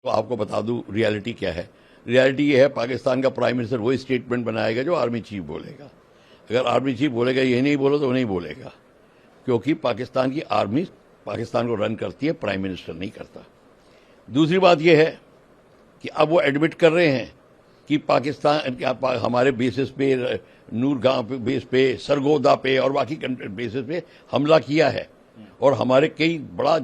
तो आपको बता दूं रियलिटी क्या है। रियलिटी ये है, पाकिस्तान का प्राइम मिनिस्टर वही स्टेटमेंट बनाएगा जो आर्मी चीफ बोलेगा। अगर आर्मी चीफ बोलेगा ये नहीं बोलो तो वो नहीं बोलेगा, क्योंकि पाकिस्तान की आर्मी पाकिस्तान को रन करती है, प्राइम मिनिस्टर नहीं करता। दूसरी बात यह है कि अब वो एडमिट कर रहे हैं कि पाकिस्तान हमारे बेसिस पे, नूरगांव बेस पे, सरगोदा पे और बाकी बेसिस पे हमला किया है और हमारे कई बड़ा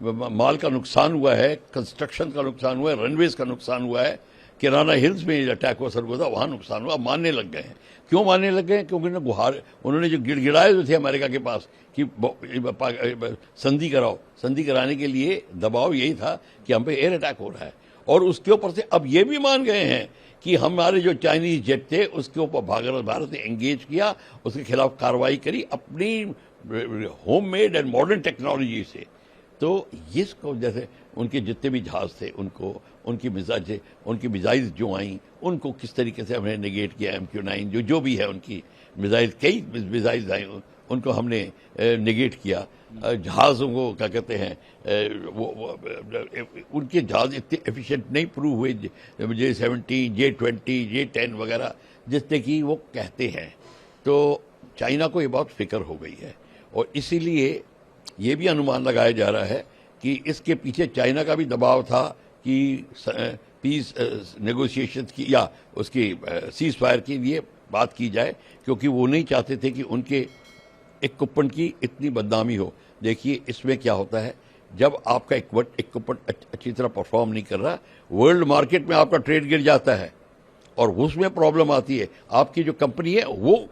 माल का नुकसान हुआ है, कंस्ट्रक्शन का नुकसान हुआ है, रनवेज का नुकसान हुआ है, किराना हिल्स में अटैक हुआ सरगोदा, वहां नुकसान हुआ। मानने लग गए हैं। क्यों मानने लग गए? क्योंकि उन्होंने जो गिड़गिड़ाए जो थे अमेरिका के पास कि संधि कराओ, संधि कराने के लिए दबाव यही था कि हम पे एयर अटैक हो रहा है। और उसके ऊपर से अब ये भी मान गए हैं कि हमारे जो चाइनीज जेट थे उसके ऊपर भारत ने एंगेज किया, उसके खिलाफ कार्रवाई करी अपनी होममेड एंड मॉडर्न टेक्नोलॉजी से। तो इसको जैसे उनके जितने भी जहाज थे उनको उनकी मिसाइल जो आई उनको किस तरीके से हमने नेगेट किया। MQ-9 जो भी है उनकी मिसाइल, कई मिसाइल आई उनको हमने नेगेट किया। जहाज़ों को क्या कहते हैं, उनके जहाज इतने एफिशिएंट नहीं प्रूव हुए J-17, J-20, J-10 वगैरह जितने की वो कहते हैं। तो चाइना को ये बहुत फिक्र हो गई है और इसीलिए ये भी अनुमान लगाया जा रहा है कि इसके पीछे चाइना का भी दबाव था कि पीस नेगोशिएशन की या उसकी सीज फायर के लिए बात की जाए, क्योंकि वो नहीं चाहते थे कि उनके इक्विपमेंट की इतनी बदनामी हो। देखिए इसमें क्या होता है, जब आपका इक्विपमेंट अच्छी तरह परफॉर्म नहीं कर रहा, वर्ल्ड मार्केट में आपका ट्रेड गिर जाता है और उसमें प्रॉब्लम आती है। आपकी जो कंपनी है वो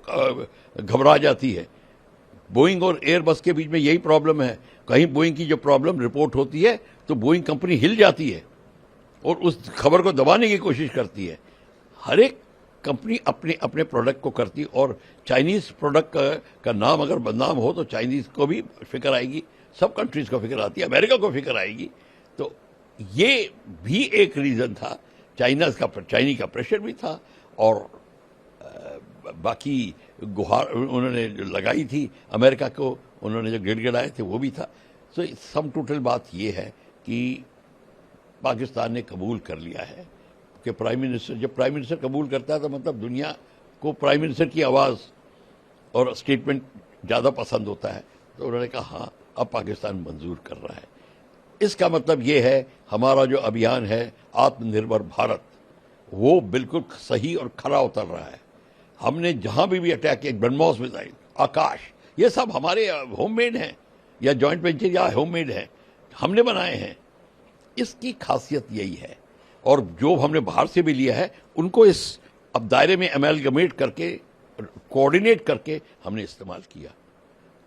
घबरा जाती है। बोइंग और एयरबस के बीच में यही प्रॉब्लम है। कहीं बोइंग की जो प्रॉब्लम रिपोर्ट होती है तो बोइंग कंपनी हिल जाती है और उस खबर को दबाने की कोशिश करती है। हर एक कंपनी अपने अपने प्रोडक्ट को करती है और चाइनीज प्रोडक्ट का नाम अगर बदनाम हो तो चाइनीज को भी फिक्र आएगी, सब कंट्रीज को फिक्र आती है, अमेरिका को फिक्र आएगी। तो ये भी एक रीजन था। चाइनी का प्रेशर भी था और बाकी गुहार उन्होंने लगाई थी अमेरिका को, उन्होंने जो गिड़गिड़ाए थे वो भी था। सो सम टोटल बात ये है कि पाकिस्तान ने कबूल कर लिया है कि जब प्राइम मिनिस्टर कबूल करता है तो मतलब दुनिया को प्राइम मिनिस्टर की आवाज़ और स्टेटमेंट ज़्यादा पसंद होता है। तो उन्होंने कहा हाँ, अब पाकिस्तान मंजूर कर रहा है। इसका मतलब ये है हमारा जो अभियान है आत्मनिर्भर भारत, वो बिल्कुल सही और खरा उतर रहा है। हमने जहां भी अटैक किया, ब्रह्मोस मिसाइल, आकाश, ये सब हमारे होममेड हैं या जॉइंट वेंचर या होममेड हैं, हमने बनाए हैं। इसकी खासियत यही है। और जो हमने बाहर से भी लिया है उनको इस अब दायरे में अमेलगमेट करके, कोऑर्डिनेट करके हमने इस्तेमाल किया।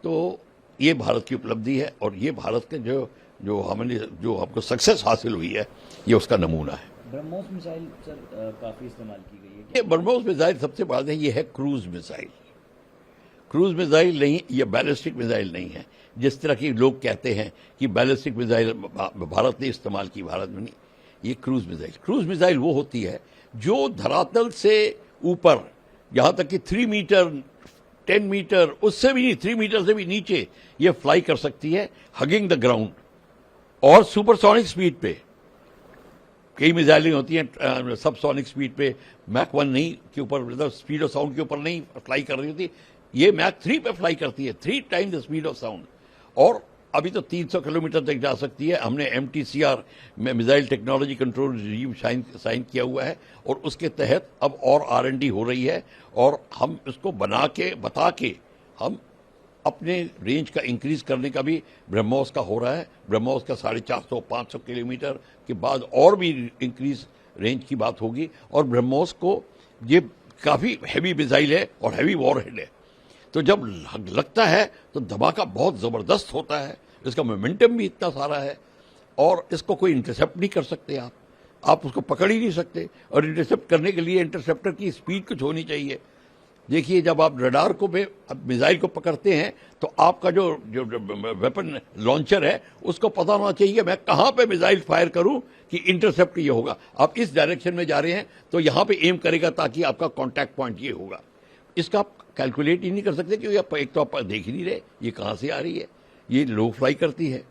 तो ये भारत की उपलब्धि है और ये भारत के जो हमको सक्सेस हासिल हुई है, ये उसका नमूना है। ब्रह्मोस मिसाइल सर काफी इस्तेमाल की गई है। ये ब्रह्मोस मिसाइल सबसे बड़ा है, ये है क्रूज मिसाइल। क्रूज मिसाइल नहीं, ये बैलिस्टिक मिसाइल नहीं है। जिस तरह की लोग कहते हैं कि बैलिस्टिक मिसाइल भारत ने इस्तेमाल की, भारत में नहीं। ये क्रूज मिसाइल वो होती है जो धरातल से ऊपर, यहां तक कि 3 मीटर 10 मीटर, उससे भी नहीं, 3 मीटर से भी नीचे ये फ्लाई कर सकती है, हगिंग द ग्राउंड और सुपरसोनिक स्पीड पे। कई मिसाइलें होती हैं सबसोनिक स्पीड पे, मैक 1 नहीं के ऊपर, मतलब स्पीड ऑफ साउंड के ऊपर नहीं फ्लाई कर रही होती। ये मैक 3 पे फ्लाई करती है, 3 time the speed of sound, और अभी तो 300 किलोमीटर तक जा सकती है। हमने MTCR में missile technology control regime sign किया हुआ है और उसके तहत अब और R&D हो रही है और हम इसको बता के हम अपने रेंज का इंक्रीज करने का भी ब्रह्मोस का हो रहा है। ब्रह्मोस का 450-500 किलोमीटर के बाद और भी इंक्रीज रेंज की बात होगी। और ब्रह्मोस को ये काफ़ी हैवी मिसाइल है और हैवी वॉरहेड है, तो जब लगता है तो धमाका बहुत ज़बरदस्त होता है। इसका मोमेंटम भी इतना सारा है और इसको कोई इंटरसेप्ट नहीं कर सकते आप उसको पकड़ ही नहीं सकते। और इंटरसेप्ट करने के लिए इंटरसेप्टर की स्पीड कुछ होनी चाहिए। देखिए, जब आप रडार को मिसाइल को पकड़ते हैं तो आपका जो वेपन लॉन्चर है उसको पता होना चाहिए कि मैं कहाँ पे मिसाइल फायर करूं कि इंटरसेप्ट ये होगा। आप इस डायरेक्शन में जा रहे हैं तो यहाँ पे एम करेगा ताकि आपका कॉन्टैक्ट पॉइंट ये होगा। इसका आप कैलकुलेट ही नहीं कर सकते क्योंकि एक तो आप देख ही नहीं रहे ये कहाँ से आ रही है, ये लो फ्लाई करती है।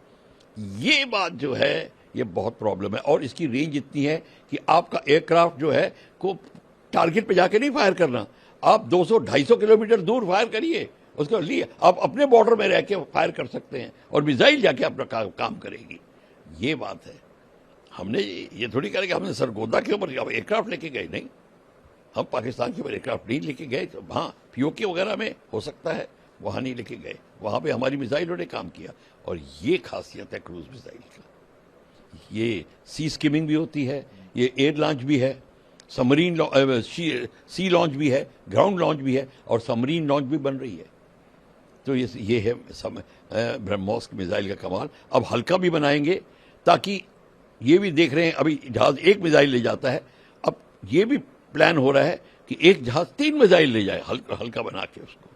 ये बात जो है ये बहुत प्रॉब्लम है। और इसकी रेंज इतनी है कि आपका एयरक्राफ्ट जो है को टारगेट पे जाके नहीं फायर करना, आप 200-250 किलोमीटर दूर फायर करिए, उसको लिए आप अपने बॉर्डर में रह के फायर कर सकते हैं और मिसाइल जाके अपना काम करेगी। ये बात है। हमने ये थोड़ी कहा कि हमने सरगोदा के ऊपर एयरक्राफ्ट लेके गए, नहीं, हम पाकिस्तान के ऊपर एयरक्राफ्ट नहीं लेके गए। तो हाँ, पीओके वगैरह में हो सकता है, वहां नहीं लेके गए, वहां पे हमारी मिसाइलों ने काम किया। और ये खासियत है क्रूज मिसाइल का। ये सी स्किमिंग भी होती है, ये एयर लॉन्च भी है, सबमरीन सी लॉन्च भी है, ग्राउंड लॉन्च भी है, और सबमरीन लॉन्च भी बन रही है। तो ये है ब्रह्मोस मिसाइल का कमाल। अब हल्का भी बनाएंगे, ताकि ये भी देख रहे हैं, अभी जहाज एक मिसाइल ले जाता है, अब ये भी प्लान हो रहा है कि एक जहाज 3 मिसाइल ले जाए, हल्का बना के उसको।